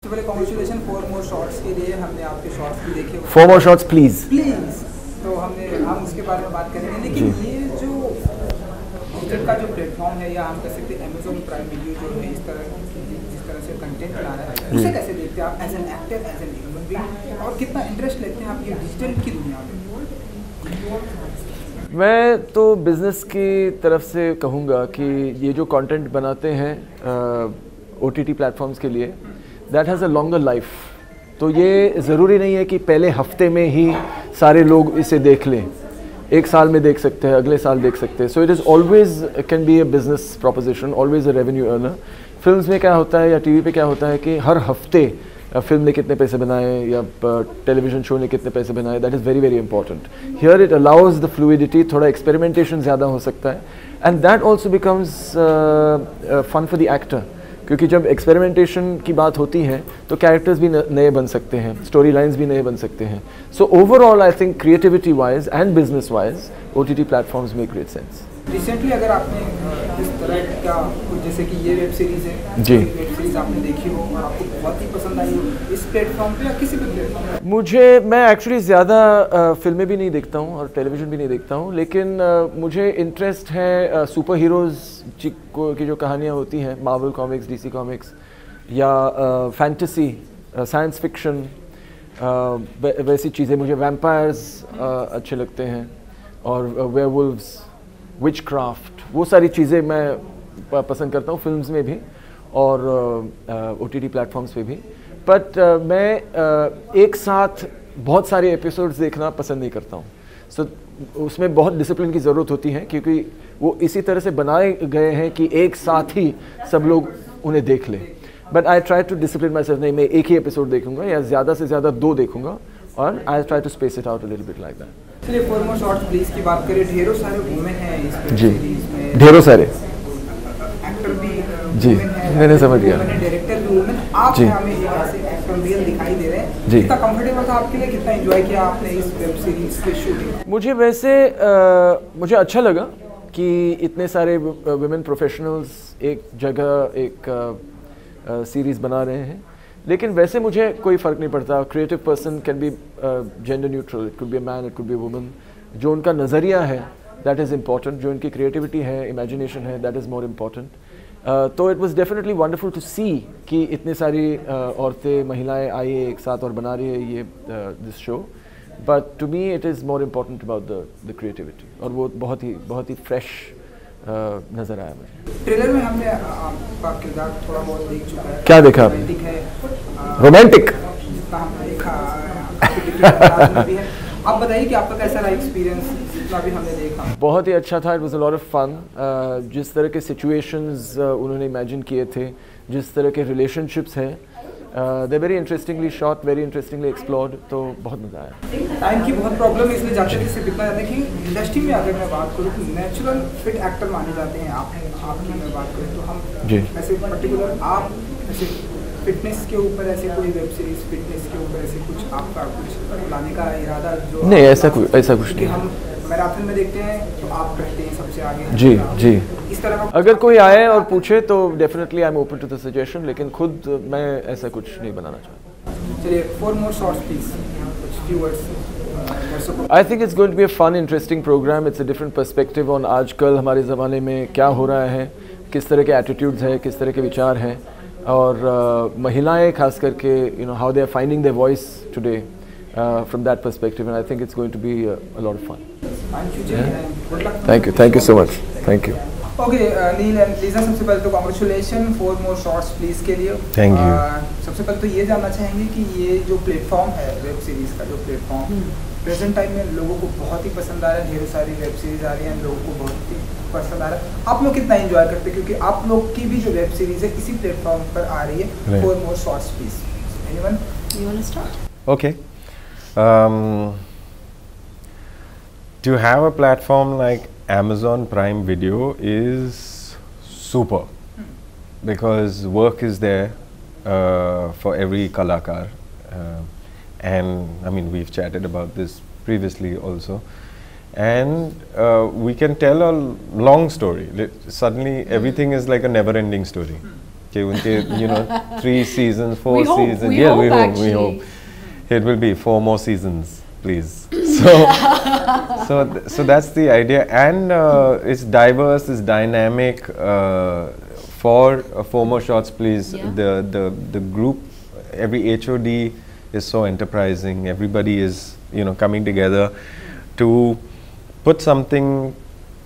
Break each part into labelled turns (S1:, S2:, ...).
S1: पहले congratulation 4 more shots के लिए। हमने आपके शॉट्स भी देखे।
S2: 4 more shots please।
S1: तो हम उसके बारे में बात करेंगे, लेकिन ये जो डिजिटल का जो प्लेटफॉर्म है, या हम कह सकते हैं अमेज़न प्राइम वीडियो जो है, जिस तरह से कंटेंट बना रहा है, उसे कैसे देखते हैं आप as an actor, as an human being, और कितना इंटरेस्ट लेते हैं आप ये डिजिटल की दुनिया में?
S2: मैं तो बिज़नेस की तरफ से कहूँगा कि ये जो कंटेंट बनाते हैं OTT प्लेटफॉर्म्स के लिए, that has a longer life. तो ये ज़रूरी नहीं है कि पहले हफ्ते में ही सारे लोग इसे देख लें, एक साल में देख सकते हैं, अगले साल देख सकते हैं। So it is always can be a business proposition, always a revenue earner. Films में क्या होता है या टीवी पे क्या होता है कि हर हफ्ते फिल्म ने कितने पैसे बनाए या टेलीविज़न शो ने कितने पैसे बनाए, that is very very important. Here it allows the fluidity, थोड़ा एक्सपेरिमेंटेशन ज़्यादा हो सकता है, and that also becomes fun for the actor, क्योंकि जब एक्सपेरिमेंटेशन की बात होती है तो कैरेक्टर्स भी नए बन सकते हैं, स्टोरी लाइन्स भी नए बन सकते हैं। So overall I think creativity wise and business wise OTT platforms make great sense.
S1: Recently अगर आपने इस तरह का कुछ, जैसे कि ये वेब सीरीज़ है
S2: जी,
S1: वेब सीरीज़ आपने देखी हो और आपको बहुत ही पसंद आई हो इस प्लेटफॉर्म पे या किसी भी प्लेटफॉर्म पे?
S2: मैं एक्चुअली ज़्यादा फिल्में भी नहीं देखता हूँ और टेलीविज़न भी नहीं देखता हूँ, लेकिन मुझे इंटरेस्ट है सुपर हीरोज़ की जो कहानियाँ होती हैं, मार्वल कॉमिक्स, DC कॉमिक्स, या फैंटेसी, साइंस फिक्शन, वैसी चीज़ें। मुझे वैम्पायर्स अच्छे लगते हैं, और वेयरवुल्व्स, विचक्राफ्ट, वो सारी चीज़ें मैं पसंद करता हूँ, फिल्म्स में भी और OTT प्लेटफॉर्म्स पे भी। बट मैं एक साथ बहुत सारे एपिसोड्स देखना पसंद नहीं करता हूँ। सो उसमें बहुत डिसिप्लिन की ज़रूरत होती है, क्योंकि वो इसी तरह से बनाए गए हैं कि एक साथ ही सब लोग उन्हें देख लें। But I try to discipline my self, नहीं मैं एक ही एपिसोड देखूंगा या ज़्यादा से ज़्यादा 2 देखूंगा, और I try to space it out a little bit like that.
S1: चलिए 4 मोर शॉट्स प्लीज की बात करें। ढेरों सारे वुमेन हैं इस
S2: जी,
S1: सीरीज में,
S2: ढेरों सारे
S1: एक्टर भी
S2: जी, मैंने समझ गया,
S1: मैंने डायरेक्टर भी वुमेन। आप हमें एक ऐसे एक्टर रियल दिखाई दे रहे हैं, कितना कंफर्टेबल था आपके लिए, कितना एंजॉय किया आपने इस वेब सीरीज के शूटिंग?
S2: मुझे वैसे मुझे अच्छा लगा कि इतने सारे वुमेन प्रोफेशनल्स एक जगह एक सीरीज़ बना रहे हैं, लेकिन वैसे मुझे कोई फ़र्क नहीं पड़ता। Creative person can be gender neutral, it could be a man, it could be a woman. जो उनका नज़रिया है दैट इज़ इम्पॉर्टेंट, जो उनकी क्रिएटिविटी है, इमेजिनेशन है, दैट इज़ मोर इम्पॉर्टेंट। तो it was definitely wonderful to see कि इतनी सारी औरतें, महिलाएं आई एक साथ और बना रही है ये this show. But to me it is more important about the creativity, और वो बहुत ही फ्रेश नज़र आया मुझे।
S1: ट्रेलर में हमने आपका किरदार थोड़ा बहुत देख चुका है।
S2: क्या देखा?
S1: रोमांटिक है,
S2: रोमांटिक
S1: जितना हमने देखा है। आप बताइए कि आपका कैसा रहा एक्सपीरियंस, जितना भी हमने देखा?
S2: बहुत ही अच्छा था, it was a lot of fun. जिस तरह के सिचुएशंस उन्होंने इमेजिन किए थे, जिस तरह के रिलेशनशिप्स हैं, they very interestingly shot, very interestingly explored, तो बहुत मज़ा आया।
S1: टाइम की बहुत प्रॉब्लम है, इसलिए जाते थे सिर्फ इतना जाते हैं कि इंडस्ट्री में अगर मैं बात करूँ तो नेचुरल फिट एक्टर माने जाते हैं। आपकी मैं बात करूँ तो हम
S2: जी,
S1: ऐसे पर्टिकुलर आप ऐसे फिटनेस के ऊपर ऐसे कोई वेब सीरीज फिटनेस के ऊपर ऐसे कुछ आपका कुछ लाने का इरादा? जो
S2: नहीं, ऐसा कुछ नहीं।
S1: हम मैराथन में देखते हैं तो आप रहते हैं सबसे आगे।
S2: जी,
S1: इस तरह का
S2: अगर कोई आए और पूछे तो definitely I am open to the suggestion, लेकिन खुद मैं ऐसा कुछ नहीं बनाना चाहता।
S1: चलिए 4 मोर शॉट्स प्लीज, कुछ few words.
S2: I think it's going to be a fun interesting programme. It's a different perspective on आजकल हमारे ज़माने में क्या हो रहा है, किस तरह के एटीट्यूड्स हैं, किस तरह के विचार हैं, और महिलाएं खास करके how they are finding their voice today from that perspective, and I think it's going to be a lot of fun.
S1: Thank you, Jay, and good luck.
S2: Thank you so much. Thank you.
S1: Okay, Neil and Lisa, सबसे पहले तो congratulation 4 more shots please के लिए।
S3: Thank you.
S1: सबसे पहले तो ये जानना चाहेंगे कि ये जो प्लेटफॉर्म है वेब सीरीज का, जो प्लेटफॉर्म प्रेजेंट टाइम में लोगों को बहुत ही पसंद आ रहा है, ढेरों सारी वेब सीरीज आ रही हैं, लोगों को बहुत ही पसंद आ रहा है। आप लोग कितना एंजॉय करते हैं, क्योंकि आप लोग की भी जो वेब सीरीज है इसी प्लेटफॉर्म पर आ रही है। 4 more shots please, anyone
S4: You want to start?
S3: Okay. To have a platform like Amazon Prime Video is super, because work is there for every kalakar, and I mean we've chatted about this previously also, and we can tell a long story. Suddenly everything is like a never-ending story. कि उनके you know 3 seasons, 4
S4: We hope,
S3: seasons.
S4: we
S3: Yeah,
S4: hope
S3: we hope, we
S4: actually.
S3: hope. It will be 4 more seasons, please. So, so that's the idea, and it's diverse, it's dynamic. For 4 more shots, please.
S4: Yeah.
S3: The group, every HOD is so enterprising. Everybody is coming together to put something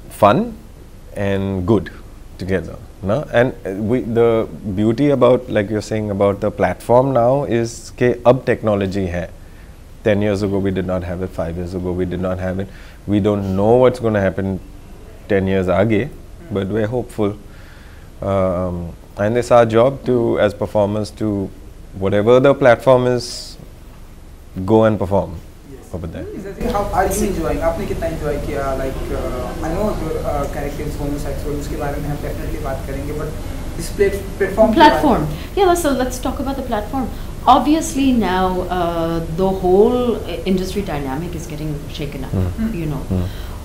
S3: fun and good together. No? And the beauty about, like you're saying about the platform now is that ab technology hai. 10 years ago we did not have it, 5 years ago we did not have it. We don't know what's going to happen 10 years aage, but we're hopeful. And it's our job to, as performers, to whatever the platform is, go and perform over there.
S1: How are you enjoying? आपने कितना enjoy किया? Like I know your character is homosexual, उसके बारे में हम definitely बात करेंगे, but this platform.
S4: Yeah, so let's talk about the platform. Obviously now the whole industry dynamic is getting shaken up. You know,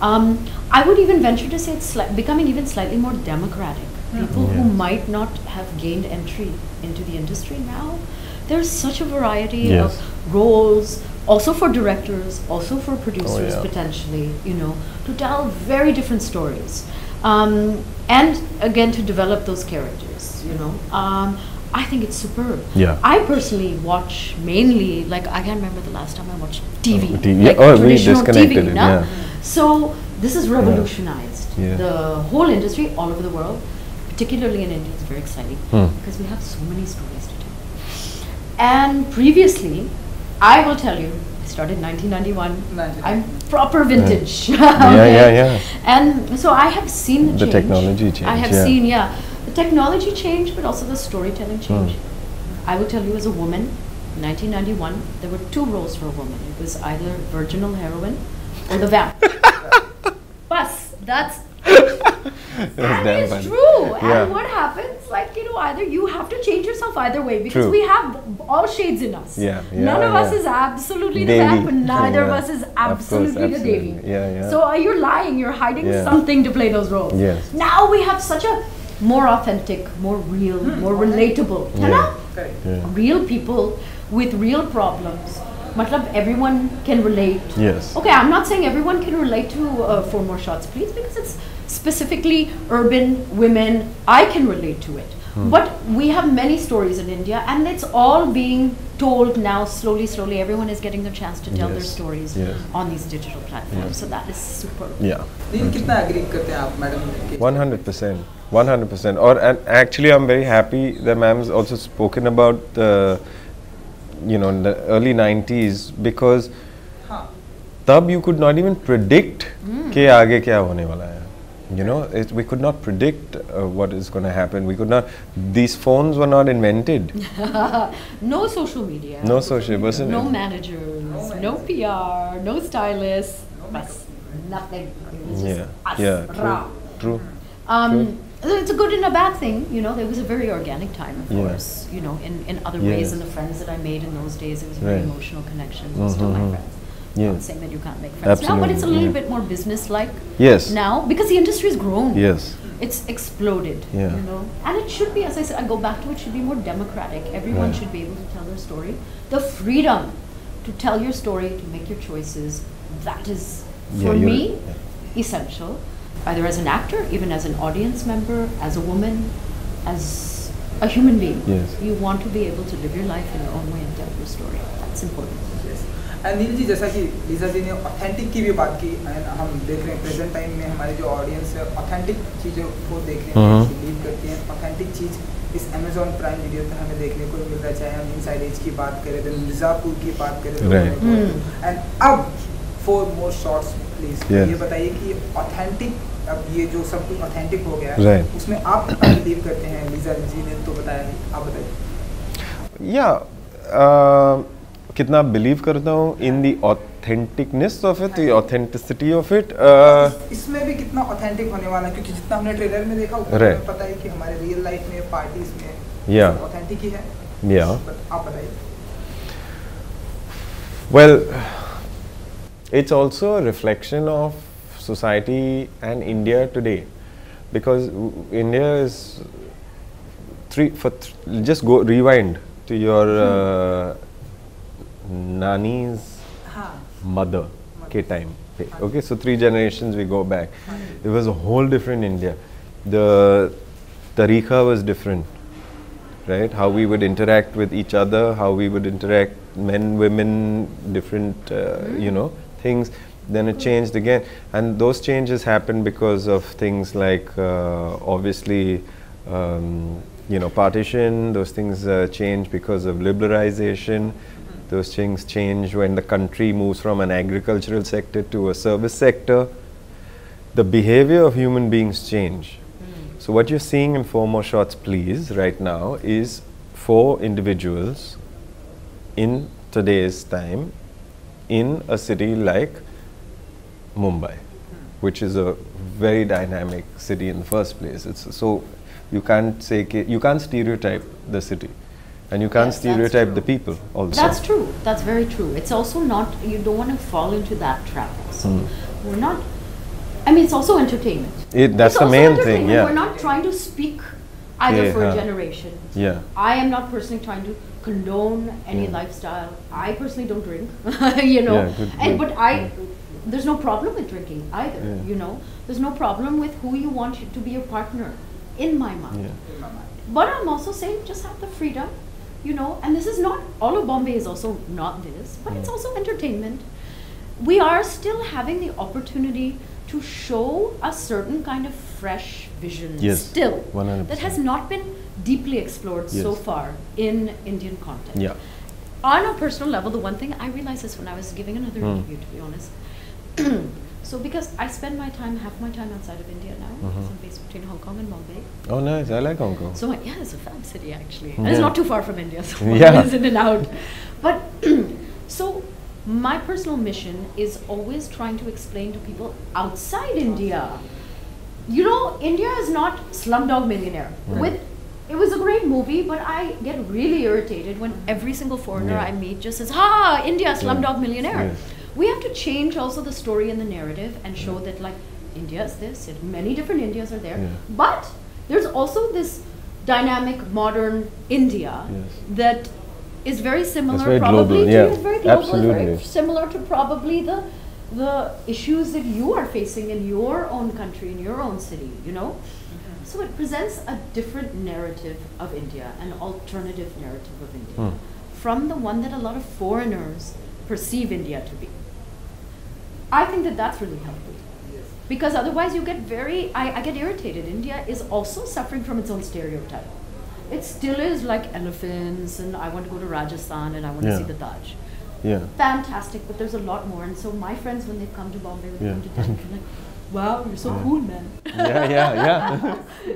S4: I would even venture to say it's becoming even slightly more democratic. People who might not have gained entry into the industry now, there's such a variety of roles, also for directors, also for producers potentially, to tell very different stories. And again, to develop those characters, I think it's superb.
S3: Yeah.
S4: I personally watch mainly, like I can't remember the last time I watched TV.
S3: TV.
S4: Like
S3: We
S4: traditional
S3: disconnected
S4: TV,
S3: it,
S4: no?
S3: yeah.
S4: So this has revolutionized
S3: Yeah.
S4: the whole industry all over the world, particularly in India. It's very exciting because we have so many stories to tell. And previously, I will tell you, I started 1991. I'm proper vintage.
S3: Yeah.
S4: And so I have seen the change.
S3: technology change,
S4: I have seen, the technology change, but also the storytelling change. I will tell you, as a woman, in 1991, there were 2 roles for a woman. It was either virginal heroine or the vamp. Bus, that is
S3: funny.
S4: true.
S3: Yeah.
S4: And what happens, like, either you have to change yourself either way, because
S3: True.
S4: we have all shades in us. None of us is absolutely the
S3: Devi.
S4: vamp, and neither of
S3: Yeah.
S4: us is
S3: Of course,
S4: absolutely the Devi.
S3: absolutely. Yeah.
S4: So you're lying, you're hiding something to play those roles.
S3: Yes.
S4: Now we have such a more authentic, more real, more relatable,
S1: Correct.
S4: real people with real problems. Matlab, everyone can relate.
S3: Yes.
S4: Okay, I'm not saying everyone can relate to 4 More Shots, Please, because it's specifically urban women. I can relate to it. But we have many stories in India, and it's all being told now slowly. Everyone is getting the chance to tell their stories on these digital platforms. So that is super.
S3: Yeah.
S1: नील कितना agree करते हैं आप madam?
S3: 100%. 100%. And actually, I'm very happy that ma'am's also spoken about the the early 90s, because tab you could not even predict कि आगे क्या होने वाला है. We could not predict what is going to happen. We could not. These phones were not invented.
S4: No social media.
S3: No social. Wasn't
S4: No
S3: it?
S4: managers. No PR. No stylists. Nothing. It was just us. Raw.
S3: True.
S4: It's a good and a bad thing, there was a very organic time, of course, in other ways, and the friends that I made in those days, it was very emotional connections, and still my friends. Not saying that you can't make friends now, but it's a little bit more business-like now, because the industry has grown.
S3: Yes.
S4: It's exploded, and it should be, as I said, I go back to it, should be more democratic. Everyone should be able to tell their story. The freedom to tell your story, to make your choices, that is, for me, essential. Either as an actor, even as an audience member, as a woman, as a human being.
S3: Yes.
S4: You want to be able to live your life in your own way and tell your story. That's important.
S1: And Neel ji, जैसा कि Lisa जी ने authentic की भी बात की, हम देख रहे हैं प्रेजेंट टाइम में हमारे जो ऑडियंस है ऑथेंटिक चीज़ों को देखने में बिलीव करती हैं. ऑथेंटिक चीज़ इस अमेजॉन प्राइम वीडियो पे हमें देखने को मिल रहा है, चाहे हम इनसाइड एज की बात करें, देन मिर्ज़ापुर की बात करें, एंड अब 4 More Shots Please. ये बताइए कि ऑथेंटिक, अब ये जो सब कुछ ऑथेंटिक हो गया है, उसमें आप कितना बिलीव करते हैं? लीजा जी ने तो बताया, आप बताइए.
S3: कितना बिलीव करता हूँ in the authenticness of it, the authenticity of it.
S1: इसमें भी कितना ऑथेंटिक होने वाला है, क्योंकि जितना हमने ट्रेलर में देखा हमें पता है कि हमारे रियल लाइफ में पार्टीज में ऑथेंटिक ही है. आप बताइए.
S3: Well, it's also a reflection of society and India today, because India is just go rewind to your nani's
S1: हाँ
S3: mother ke time pe. Okay, so 3 generations we go back. It was a whole different India. The tariqa was different, right? How we would interact with each other, how we would interact, men, women, different, you know, things. Then it changed again, and those changes happened because of things like obviously, you know, partition. Those things change because of liberalization. Those things change when the country moves from an agricultural sector to a service sector. The behavior of human beings change. So what you're seeing in 4 More Shots Please right now is 4 individuals in today's time in a city like Mumbai, which is a very dynamic city in the first place. It's so you can't say you can't stereotype the city, and you can't
S4: Yes, that's
S3: stereotype
S4: true.
S3: the people also.
S4: That's true. That's very true. It's also not, you don't want to fall into that trap also. We're not, I mean, it's also entertainment.
S3: That's
S4: It's
S3: the
S4: also
S3: main thing.
S4: entertainment.
S3: Yeah.
S4: We're not trying to speak either
S3: Yeah,
S4: for a
S3: huh.
S4: generation.
S3: Yeah.
S4: I am not personally trying to condone any lifestyle. I personally don't drink, you know.
S3: Yeah, good,
S4: and
S3: good.
S4: but there's no problem with drinking either,
S3: Yeah.
S4: you know. There's no problem with who you want to be your partner, in my mind.
S3: Yeah.
S1: in my mind.
S4: But I'm also saying just have the freedom, you know, and this is not, all of Bombay is also not this, but it's also entertainment. We are still having the opportunity to show a certain kind of fresh vision
S3: Yes,
S4: still
S3: 100%.
S4: that has not been deeply explored so
S3: Yes.
S4: far in Indian content.
S3: Yeah.
S4: On a personal level, the one thing I realized this when I was giving another interview, to be honest. So because I spend half my time outside of India now, because I'm based between Hong Kong and Bombay.
S3: Oh, nice. I like Hong Kong.
S4: So yeah, it's a fab city actually. And it's not too far from India, so
S3: Yeah.
S4: it's in and out. But so my personal mission is always trying to explain to people outside India. You know, India is not Slumdog Millionaire. It was a great movie, but I get really irritated when every single foreigner
S3: Yeah.
S4: I meet just says, "Ha, India, Slumdog Millionaire."
S3: Yes.
S4: We have to change also the story and the narrative and show that like India is this, and many different Indias are there.
S3: Yeah.
S4: But there's also this dynamic modern India
S3: Yes.
S4: that is very similar,
S3: very
S4: probably
S3: global,
S4: to
S3: yeah.
S4: it's very global,
S3: Absolutely.
S4: very similar to probably the issues that you are facing in your own country, in your own city, you know? So it presents a different narrative of India, an alternative narrative of India, from the one that a lot of foreigners perceive India to be. I think that that's really healthy.
S1: Yes.
S4: Because otherwise you get I get irritated. India is also suffering from its own stereotype. It still is like elephants, and I want to go to Rajasthan and I want to
S3: Yeah.
S4: see the Taj.
S3: Yeah.
S4: Fantastic, but there's a lot more. And so my friends, when they come to Bombay, when they
S3: Yeah.
S4: come to Delhi, they're like, wow, you're so cool, man.
S3: Yeah.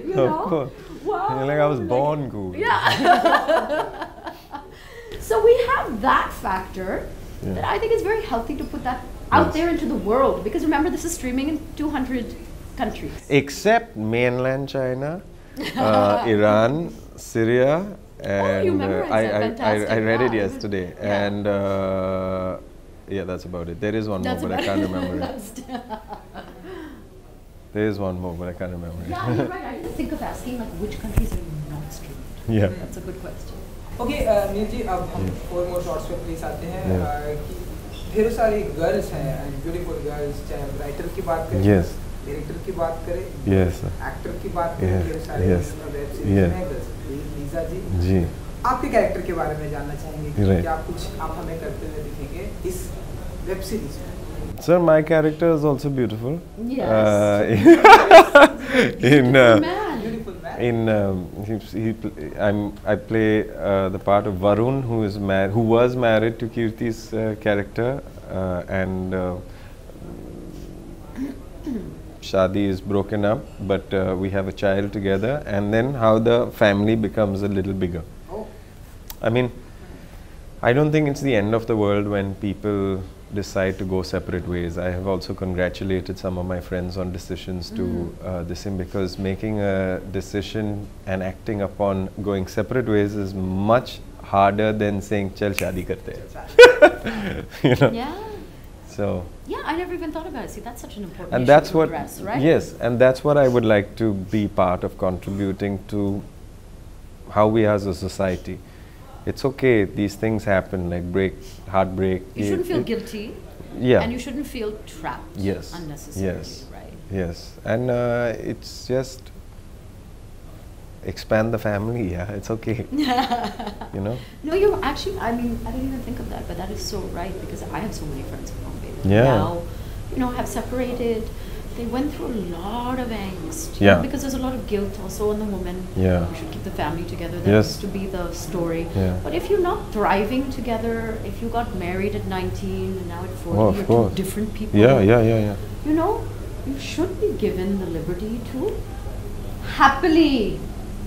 S4: You
S3: Of
S4: know?
S3: course.
S4: Wow.
S3: You're like, I was born cool.
S4: Yeah. So we have that factor
S3: Yeah.
S4: that I think is very healthy to put that out there into the world. Because remember, this is streaming in 200 countries.
S3: Except mainland China, Iran, Syria, and
S4: you memorized that. Fantastic.
S3: I read it
S4: Wow.
S3: yesterday.
S4: Yeah.
S3: And yeah, that's about it. There is one more, but I can't remember it. There is one more, but I can't remember it.
S4: Yeah, you're right. I didn't think of asking like which countries are not streamed.
S3: Yeah.
S4: That's a good question.
S1: Okay Mir ji, अब हम 4 more shots पे please आते हैं
S3: Yeah.
S1: कि ढेरों सारी girls हैं, beautiful girls, चाहे राइटर की बात करें,
S3: Yes.
S1: डायरेक्टर की बात करें,
S3: Yes.
S1: एक्टर की बात करें,
S3: Yes.
S1: ढेर सारे
S3: Yes.
S1: Web series
S3: Yeah.
S1: में गर्ल्स। लीजा जी,
S3: जी.
S1: आपके कैरेक्टर के बारे में जानना चाहेंगे कि
S3: Right.
S1: क्या कुछ आप हमें करते हुए दिखेंगे इस वेब सीरीज में?
S3: Sir, my character is also beautiful.
S4: Yes.
S3: In
S4: Man.
S1: Beautiful man.
S3: I play the part of Varun, who was married to Kirti's character, and Shadi is broken up, but we have a child together, and then how the family becomes a little bigger.
S1: Oh.
S3: I mean, I don't think it's the end of the world when people decide to go separate ways. I have also congratulated some of my friends on decisions to this thing, because making a decision and acting upon going separate ways is much harder than saying chal shadi karte hain." You know.
S4: Yeah.
S3: So
S4: Yeah, I never even thought about it. See, that's such an important
S3: and
S4: issue
S3: that's
S4: to
S3: what
S4: address, right?
S3: yes, and that's what I would like to be part of contributing to how we are as a society. It's okay, these things happen, like heartbreak.
S4: You shouldn't feel guilty.
S3: Yeah.
S4: And you shouldn't feel trapped unnecessarily, right?
S3: Yes. And it's just expand the family, yeah, it's okay. You know?
S4: No, you're actually, I mean, I didn't even think of that, but that is so right, because I have so many friends from Bombay that now, you know, have separated. They went through a lot of angst, you know, because there's a lot of guilt also on the woman.
S3: Yeah.
S4: We should keep the family together. That used to be the story. Yeah. But if you're not thriving together, if you got married at 19 and now at 40, you're two different people.
S3: Yeah.
S4: You know, you should be given the liberty to happily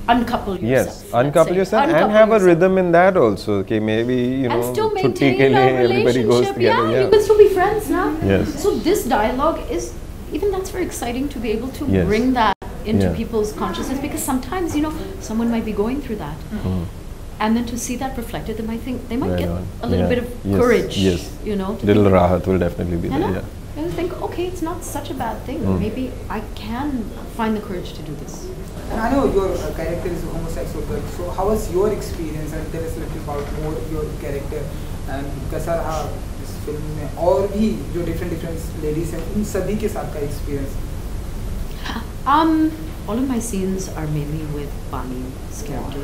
S4: uncouple yourself.
S3: Yes, uncouple yourself and have a rhythm in that also. Okay, maybe, you know,
S4: and still maintain a
S3: everybody goes
S4: relationship.
S3: together.
S4: Yeah, you can still be friends now.
S3: Yes.
S4: So this dialogue is, even that's very exciting to be able to bring that into people's consciousness, because sometimes, you know, someone might be going through that. And then to see that reflected, they might get a little bit of courage, you know.
S3: Little rahat will definitely be there,
S4: and think, okay, it's not such a bad thing. Maybe I can find the courage to do this.
S1: And I know your character is a homosexual girl, so how was your experience, and tell us a little about more your character and कैसा रहा इस film में, और भी जो different ladies हैं उन सभी के साथ का experience?
S4: All of my scenes are mainly with Bani's character.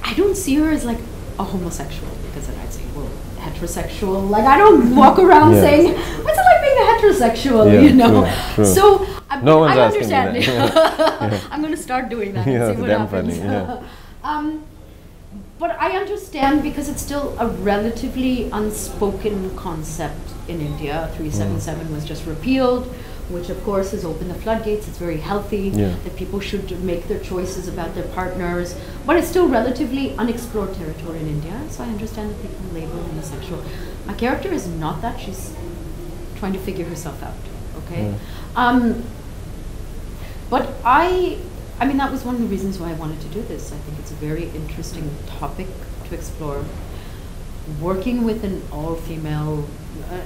S4: I don't see her as like a homosexual, because then I'd say, well, heterosexual. Like, I don't walk around saying, what's it like being a heterosexual, you know?
S3: True.
S4: So
S3: no one's
S4: I
S3: asking
S4: understand.
S3: Me
S4: I'm going to start doing that and see what happens.
S3: Funny,
S4: but I understand, because it's still a relatively unspoken concept in India. 377 was just repealed, which of course has opened the floodgates. It's very healthy that people should make their choices about their partners, but it's still relatively unexplored territory in India. So I understand that people label homosexual. My character is not that. She's trying to figure herself out. Okay, but I mean, that was one of the reasons why I wanted to do this. I think it's a very interesting topic to explore. Working with an all-female,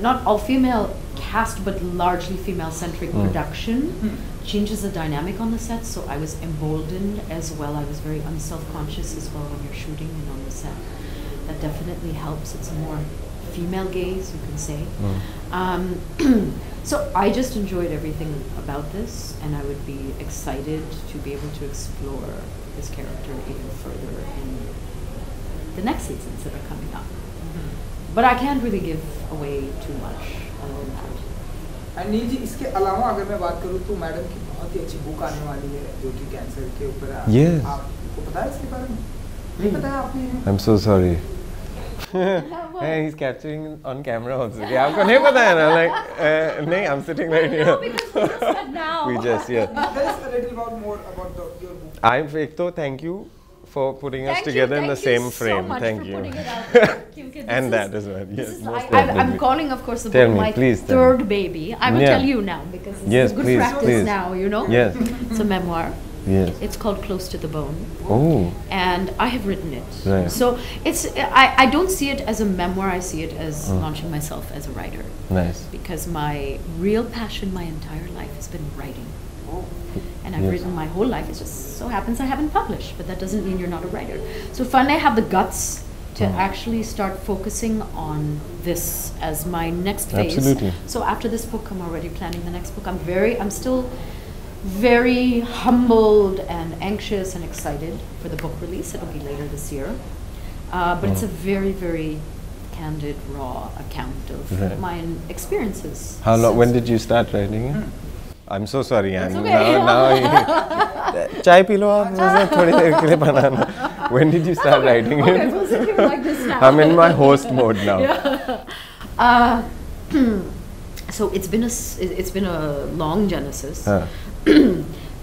S4: not all-female cast, but largely female-centric production changes the dynamic on the set. So I was emboldened as well. I was very unself-conscious as well when you're shooting and on the set. That definitely helps. It's more female gaze, you can say. So I just enjoyed everything about this, and I would be excited to be able to explore this character even further in the next seasons that are coming up. But I can't really give away too much on that.
S1: And नील जी, इसके अलावा अगर मैं बात करूँ तो madam की बहुत ही अच्छी बुक आने वाली है जो कि कैंसर के ऊपर है. आपको पता है इसके बारे में? नहीं पता है आपने?
S3: I'm so sorry. Hey, he's capturing on camera also. Yeah, आपको नहीं पता है ना? Like, नहीं, I'm sitting right here.
S4: No, because we just said now.
S3: We just,
S1: Tell us a little more about your book.
S3: I'm Ekto, thank you for putting us together in the same frame. Thank you. And that as well. Yes,
S4: I'm calling, of course, the book my third baby. I will tell you now, because it's good practice now, you know?
S3: Yes.
S4: It's a memoir.
S3: Yes.
S4: It's called Close to the Bone.
S3: Oh.
S4: And I have written it.
S3: Right.
S4: So I don't see it as a memoir, I see it as launching myself as a writer.
S3: Nice.
S4: Because my real passion my entire life has been writing. And I've written my whole life. It just so happens I haven't published, but that doesn't mean you're not a writer. So finally I have the guts to actually start focusing on this as my next phase.
S3: Absolutely.
S4: So after this book, I'm already planning the next book. I'm still very humbled and anxious and excited for the book release. It'll be later this year. But it's a very, very candid, raw account of my experiences.
S3: How long? When did you start writing it? I'm so sorry, Anne.
S4: Okay.
S3: Now chai pee lo aap, मुझे थोड़ी देर के लिए बनाना. When did you start writing it?
S4: Okay, we'll sit here like this now.
S3: I'm in my host mode now.
S4: So it's been a long genesis.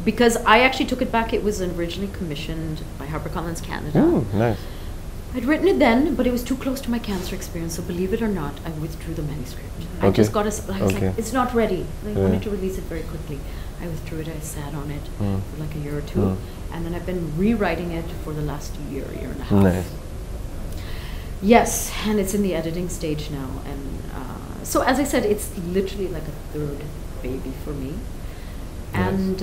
S4: Because I actually took it back. It was originally commissioned by HarperCollins Canada.
S3: Oh, nice.
S4: I'd written it then, but it was too close to my cancer experience. So believe it or not, I withdrew the manuscript. I just got I was like, it's not ready. I wanted to release it very quickly. I withdrew it. I sat on it for like a year or two, and then I've been rewriting it for the last year and a half.
S3: Nice.
S4: Yes, and it's in the editing stage now, and so as I said, it's literally like a third baby for me. And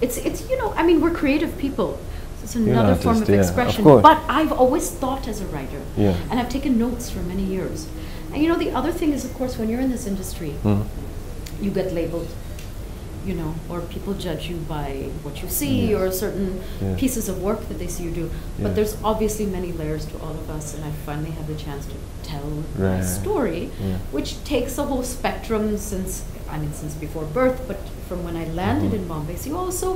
S4: it's you know, I mean, we're creative people, It's
S3: You're an
S4: another
S3: artist,
S4: form of
S3: yeah, of
S4: expression.
S3: course.
S4: But I've always thought as a writer,
S3: Yeah.
S4: and I've taken notes for many years. And you know, the other thing is, of course, when you're in this industry,
S3: Mm.
S4: you get labeled, you know, or people judge you by what you see or certain
S3: Yeah.
S4: pieces of work that they see you do.
S3: Yeah.
S4: But there's obviously many layers to all of us, and I finally had the chance to tell my
S3: Right.
S4: story,
S3: Yeah.
S4: which takes a whole spectrum since before birth, but from when I landed in Bombay. So also,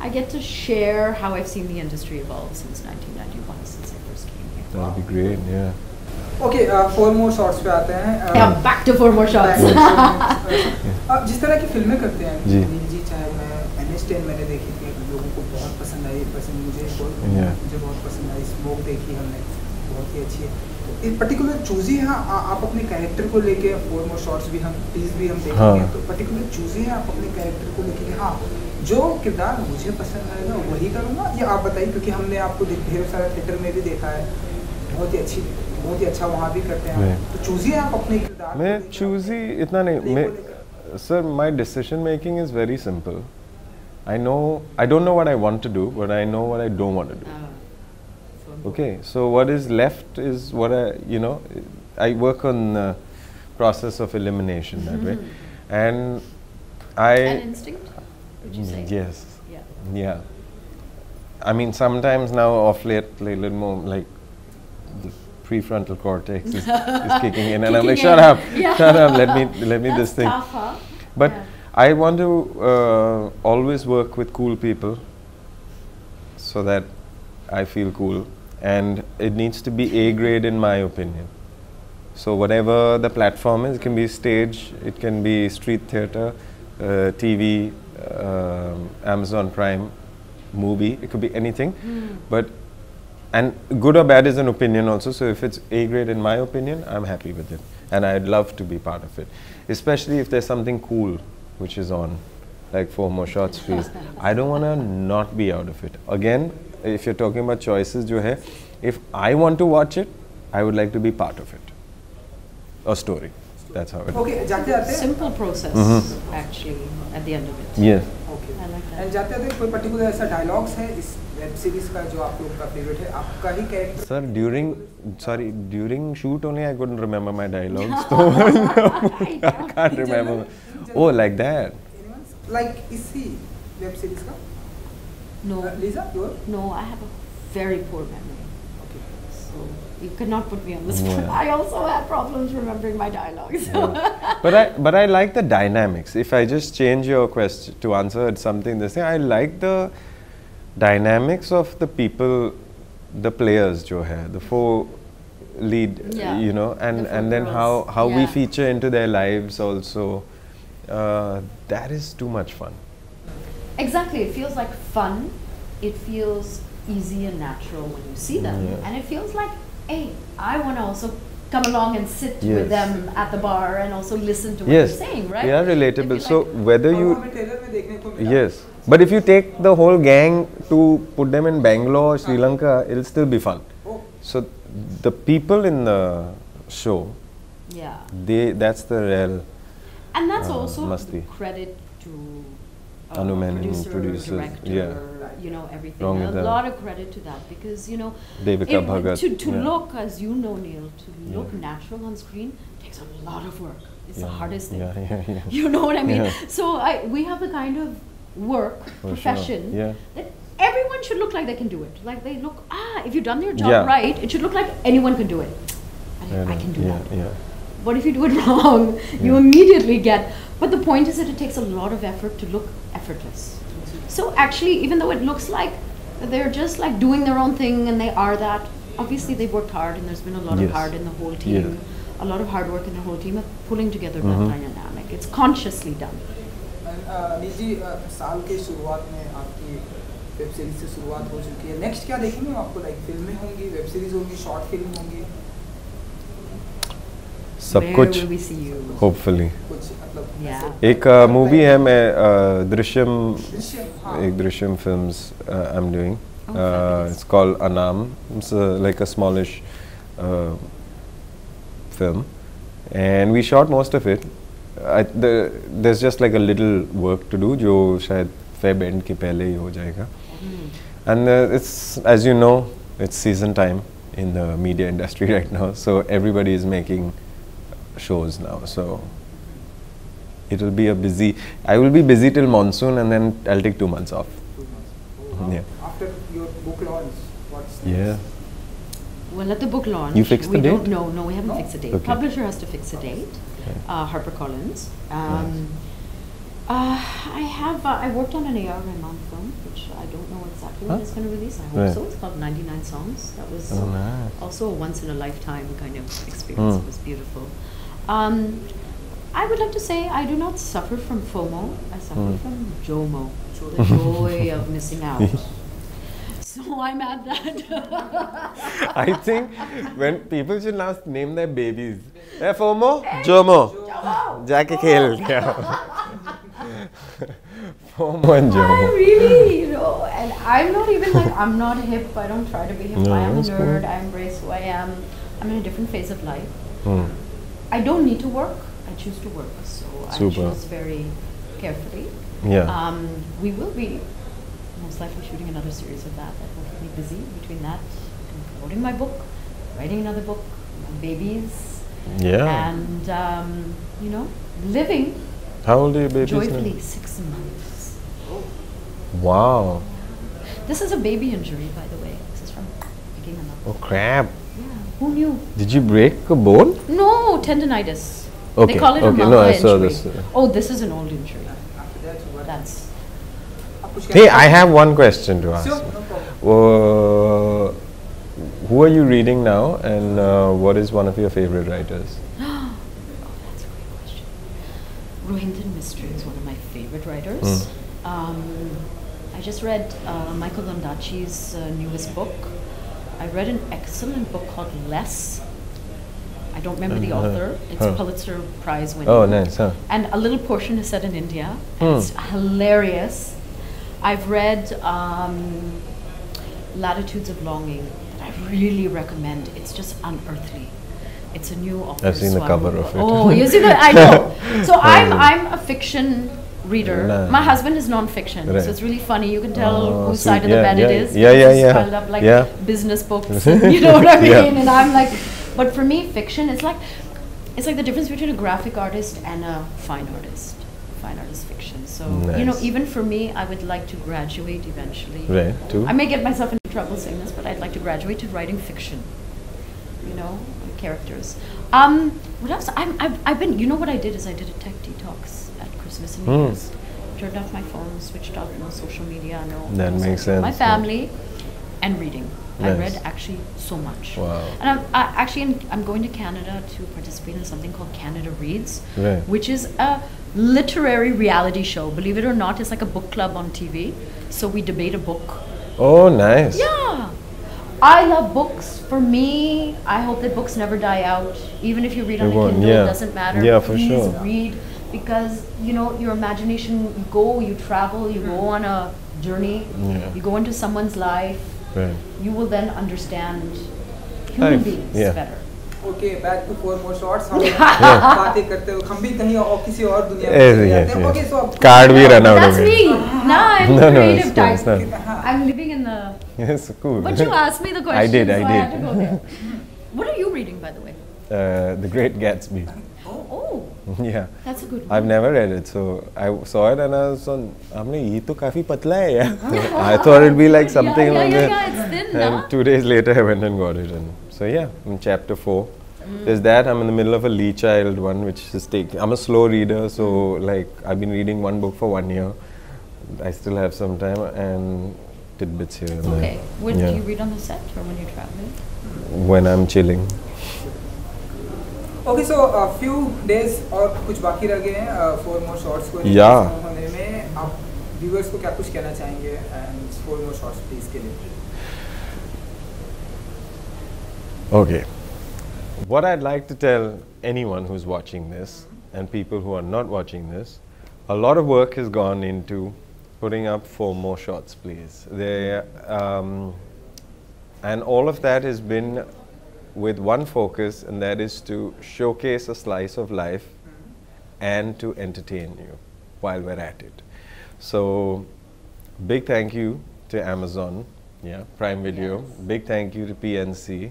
S4: I get to share how I've seen the industry evolve since 1991, since I first came here.
S3: That'd be great, yeah.
S1: Okay 4 more shorts पे आते हैं
S4: Yeah, back to 4 more shots.
S1: जिस तरह की फिल्में करते हैं
S3: जी।
S1: नील जी, चाहे मैं MS10 मैंने देखी थी, लोगों को बहुत पसंद आई, पसंद मुझे
S3: Yeah.
S1: बहुत पसंद आई। स्मोक देखी हमने, बहुत ही अच्छी है। तो इन पर्टिकुलर चूजी है आप अपने कैरेक्टर को लेके 4 मोर शॉट्स भी हम प्लीज भी हम देखेंगे,
S3: हाँ।
S1: तो पर्टिकुलर चूजी है आप अपने कैरेक्टर को लेके कि हाँ जो किरदार मुझे पसंद आएगा वही करूँगा, या आप बताइए, क्योंकि हमने आपको ढेर सारा थिएटर में भी देखा है, बहुत ही अच्छा वहाँ भी करते हैं, तो चूजी है आप अपने किरदार
S3: मैं चूजी इतना नहीं, मैं sir my decision making is very simple. I don't know what I want to do, but I know what I don't want to do. Okay, so what is left is what I work on the process of elimination that way, and
S4: An instinct, would you say?
S3: yes,
S4: Yeah.
S3: yeah. I mean, sometimes now off late, a little more like the prefrontal cortex is kicking in, and I'm like,
S4: Kicking
S3: shut
S4: in.
S3: up,
S4: Yeah.
S3: shut up, let me
S4: That's
S3: this thing.
S4: tough, huh?
S3: But
S4: Yeah.
S3: I want to always work with cool people so that I feel cool, and it needs to be A grade in my opinion. So whatever the platform is, it can be stage, it can be street theatre, TV, Amazon Prime, movie, it could be anything. But and good or bad is an opinion also, so if it's A grade in my opinion, I'm happy with it, and I'd love to be part of it, especially if there's something cool which is on, like 4 more shots please. I don't want to not be out of it. Again, if you're talking about choices jo hai, if I want to watch it, I would like to be part of it, a story, that's how it is.
S1: Okay जाते जाते
S4: Simple process, actually, at the end of it.
S3: Yes.
S1: Okay
S4: I like that.
S1: And जाते जाते कोई particular ऐसा dialogues है इस web series का जो आप लोग का फेवरेट है, आपका ही character?
S3: Sir, during shoot only I couldn't remember my dialogues, so I can't remember. Oh, like that.
S1: Like इसी वेब सीरीज का?
S4: No,
S1: Lisa your?
S4: no, I have a very poor memory.
S1: Okay
S4: So you cannot put me on the spot.
S3: Yeah.
S4: I also have problems remembering my dialogues.
S3: But I like the dynamics. If I just change your question to answer something this thing, I like the dynamics of the people, the players jo hai, the 4 lead,
S4: Yeah,
S3: you know,
S4: the 4
S3: and then
S4: girls.
S3: how we
S4: Yeah.
S3: feature into their lives also. That is too much fun.
S4: Exactly, it feels like fun. It feels easy and natural when you see them,
S3: Yeah.
S4: and it feels like, hey, I want to also come along and sit
S3: Yes.
S4: with them at the bar and also listen to what
S3: Yes,
S4: they're saying, right?
S3: they are relatable.
S4: They feel
S3: So
S4: like-
S3: whether
S1: और
S3: you
S1: हमें trailer में देखने को मिला।
S3: yes, but if you take the whole gang to put them in Bangalore, Sri Lanka, it'll still be fun.
S1: Oh,
S3: So the people in the show,
S4: Yeah.
S3: that's the real.
S4: And that's also
S3: must be.
S4: credit to
S3: Anuman,
S4: producer, director,
S3: yeah.
S4: you know, everything.
S3: Wrong
S4: A
S3: with that.
S4: lot of credit to that because, you know,
S3: Devika Bhagat,
S4: to
S3: yeah.
S4: look, as you know, Neil, to look natural on screen takes a lot of work. It's the hardest thing.
S3: Yeah.
S4: You know what I mean?
S3: Yeah.
S4: So we have the kind of work,
S3: For sure.
S4: profession,
S3: Yeah.
S4: that everyone should look like they can do it. Like they look, if you've done your job
S3: Yeah.
S4: right, it should look like anyone can do it. I can do that.
S3: Yeah.
S4: But if you do it wrong, you immediately get. But the point is that it takes a lot of effort to look effortless. So actually, even though it looks like they're just like doing their own thing and they are that, obviously they've worked hard and there's been a lot
S3: Yes.
S4: of hard in the whole team,
S3: Yes.
S4: a lot of hard work in the whole team of pulling together that dynamic. It's consciously done.
S1: नील जी साल के शुरुआत में आपकी web series से शुरुआत हो चुकी है, नेक्स्ट क्या देखेंगे हम आपको? लाइक फिल्में होंगी, वेब सीरीज होगी, शॉर्ट फिल्म होंगी,
S3: सब
S4: Where
S3: कुछ
S4: will we see you?
S3: hopefully.
S1: कुछ मतलब
S4: Yeah.
S1: ऐसे-
S3: एक मूवी है, मैं दृश्यम,
S1: दृश्यम, हाँ।
S3: एक Drishyam films I'm doing.
S4: Oh, fabulous.
S3: It's called Anam. It's like a smallish film, and we shot most of it. There's just like a little work to do, जो शायद Feb end के पहले ही हो जाएगा. And it's, as you know, it's season time in the media industry right now, so everybody is making shows now. So it will be a busy. I will be busy till monsoon, and then I'll take 2 months off.
S1: 2 months. Oh, wow.
S3: Yeah.
S1: After your book launch, what's
S3: Yeah.
S1: next?
S4: Well, at the book launch,
S3: You fixed
S4: we
S3: the
S4: don't
S3: date?
S4: know. No, we haven't
S1: No?
S4: fixed a date.
S3: Okay.
S4: Publisher has to fix a date.
S3: Okay.
S4: HarperCollins. I worked on an A.R. Rahman film, which I don't know exactly when
S3: Huh?
S4: it's going to release. I hope
S3: Right.
S4: so. It's called 99 Songs. That was
S3: Oh, nice.
S4: also a once in a lifetime kind of experience.
S3: Mm.
S4: It was beautiful. I would like to say I do not suffer from FOMO. I suffer from JOMO, the joy of missing out. So I'm at that.
S3: I think when people should now name their babies. Hey, FOMO? Jomo. Jaake khel. Yeah. FOMO and
S4: I
S3: Jomo.
S4: really, and I'm not even like, I'm not hip, I don't try to be hip,
S3: No,
S4: I am a
S3: that's
S4: nerd,
S3: cool.
S4: I embrace who I am, I'm in a different phase of life.
S3: Hmm.
S4: I don't need to work, I choose to work, so I
S3: Super.
S4: choose very carefully.
S3: Yeah.
S4: We will be most likely shooting another series of that will keep me busy between that and promoting my book, writing another book, my babies,
S3: Yeah.
S4: and living
S3: How old are your babies
S4: joyfully 6 months.
S3: now? Wow.
S4: This is a baby injury, by the way. This is from picking him up.
S3: Oh crap.
S4: Yeah, who knew?
S3: Did you break a bone?
S4: No, tendinitis.
S3: Okay,
S4: They call it a
S3: okay,
S4: mama
S3: no, I saw
S4: injury.
S3: this.
S4: Oh, this is an old injury.
S1: After that, what?
S4: That's
S1: आप कुछ
S3: Hey,
S1: कहना
S3: I
S1: चाहते
S3: have one question to
S1: हैं?
S3: ask.
S1: Sure, no problem.
S3: Who are you reading now, and what is one of your favorite writers?
S4: oh, that's a great question. Rohingya Mystery is one of my favorite writers. I just read Michael Ondaatje's newest book. I read an excellent book called Less. I don't remember the author. It's Pulitzer Prize winning.
S3: Oh, nice. Huh?
S4: And a little portion is set in India. And it's hilarious. I've read Latitudes of Longing that I really recommend. It's just unearthly. It's a new author.
S3: I've seen the cover of it.
S4: Oh, you see that? I know. So I'm a fiction reader.
S3: Nice.
S4: My husband is non-fiction,
S3: Right.
S4: so it's really funny. You can tell
S3: Oh,
S4: whose
S3: sweet.
S4: side of the
S3: Yeah,
S4: bed
S3: yeah,
S4: it is.
S3: yeah,
S4: because
S3: yeah,
S4: it's
S3: yeah.
S4: piled up like
S3: Yeah.
S4: business books. You know what I mean?
S3: Yeah.
S4: And I'm like, but for me, fiction is like, it's like the difference between a graphic artist and a fine artist. Fine artist fiction. So
S3: Nice.
S4: even for me, I would like to graduate eventually.
S3: Right, too.
S4: I may get myself into trouble saying this, but I'd like to graduate to writing fiction. Characters. What else? I've been. You know what I did is I did a tech detox at Christmas and New Year's. Turned off my phone, switched off no social media, no.
S3: That
S4: no
S3: makes
S4: social- My
S3: sense, yeah.
S4: family, and reading. I
S3: Nice.
S4: read actually so much.
S3: Wow.
S4: And I'm going to Canada to participate in something called Canada Reads,
S3: Right.
S4: which is a literary reality show. Believe it or not, it's like a book club on TV. So we debate a book.
S3: Oh, nice.
S4: Yeah. I love books. For me, I hope that books never die out. Even if you read on
S3: They
S4: a
S3: won't,
S4: Kindle,
S3: yeah.
S4: it doesn't matter.
S3: Yeah, for
S4: Please
S3: sure.
S4: read, because your imagination, you travel, you go on a journey,
S3: Yeah.
S4: you go into someone's life,
S3: Right.
S4: you will then understand human
S3: Life,
S4: beings
S3: yeah.
S4: better.
S1: Okay, back to 4 more shots. हम बातें करते हो, हम भी कहीं और किसी और दुनिया में चले
S3: Yes,
S1: जाते हैं. Okay, so अब
S3: Card भी run out
S4: That's
S3: of
S4: me.
S3: it.
S4: Now I'm
S3: No, no,
S4: creative
S3: it's cool, it's
S4: type.
S3: not.
S4: I'm living in the.
S3: Yes, cool.
S4: But you asked me the question.
S3: I did.
S4: So I had to go there. What are you reading, by the way?
S3: The Great Gatsby.
S4: Oh,
S3: Yeah.
S4: that's a good one.
S3: I've never read it, so I saw it and I was on. ये तो काफी पतला है यार. I thought it'd be like something.
S4: Yeah, it's thin,
S3: And
S4: nah?
S3: 2 days later, I went and got it, and so yeah, I'm chapter 4. There's that. I'm in the middle of a Lee Child one, which is taking. I'm a slow reader, so like I've been reading one book for 1 year. I still have some time and tidbits here and
S4: Okay.
S3: there.
S4: When
S3: Yeah.
S4: do you read on the set or when you're traveling?
S3: When I'm chilling.
S1: Okay, so a few days और कुछ बाकी रह गए हैं 4 more shots को
S3: Yeah.
S1: होने में. आप viewers को क्या कुछ कहना चाहेंगे and 4 more shots please के लिए.
S3: Okay. What I'd like to tell anyone who's watching this and people who are not watching this, a lot of work has gone into putting up 4 more shots, please. And all of that has been with one focus, and that is to showcase a slice of life and to entertain you while we're at it. So, big thank you to Amazon, Prime Video.
S4: Yes.
S3: Big thank you to PNC,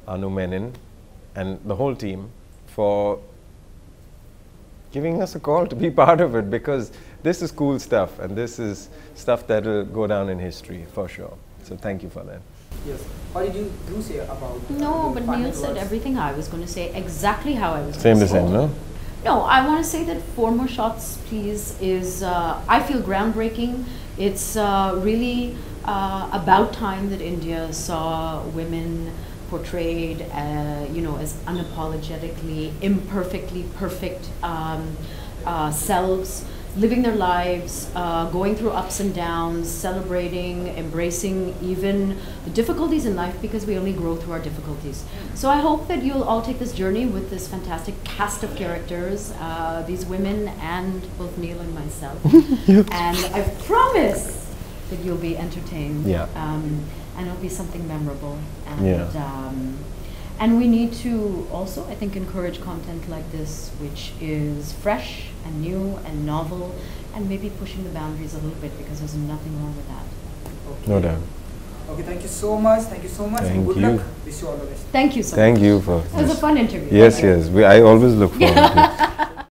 S3: Anu Menon, and the whole team for giving us a call to be part of it, because this is cool stuff and this is stuff that will go down in history for sure. So thank you for that.
S1: Yes. What did you say about?
S4: No,
S1: your
S4: but
S1: final
S4: Neil said
S1: words?
S4: everything I was going to say, exactly how I was
S3: Same
S4: going
S3: to
S4: to say.
S3: same, no?
S4: No, I want to say that 4 More Shots, Please is, I feel, groundbreaking. It's really about time that India saw women portrayed, as unapologetically, imperfectly perfect selves, living their lives, going through ups and downs, celebrating, embracing even the difficulties in life, because we only grow through our difficulties. So I hope that you'll all take this journey with this fantastic cast of characters, these women and both Neil and myself. And I promise that you'll be entertained.
S3: Yeah.
S4: And it'll be something memorable. And, and we need to also, I think, encourage content like this, which is fresh and new and novel, and maybe pushing the boundaries a little bit, because there's nothing wrong with that.
S1: Okay.
S3: No doubt.
S1: Okay, thank you so much. Thank you so much.
S3: Thank
S1: and good
S3: you.
S1: luck. Wish you all the best.
S4: Thank you so much.
S3: Thank you for
S4: It was a fun interview.
S3: Yes, yes. I always look forward to it.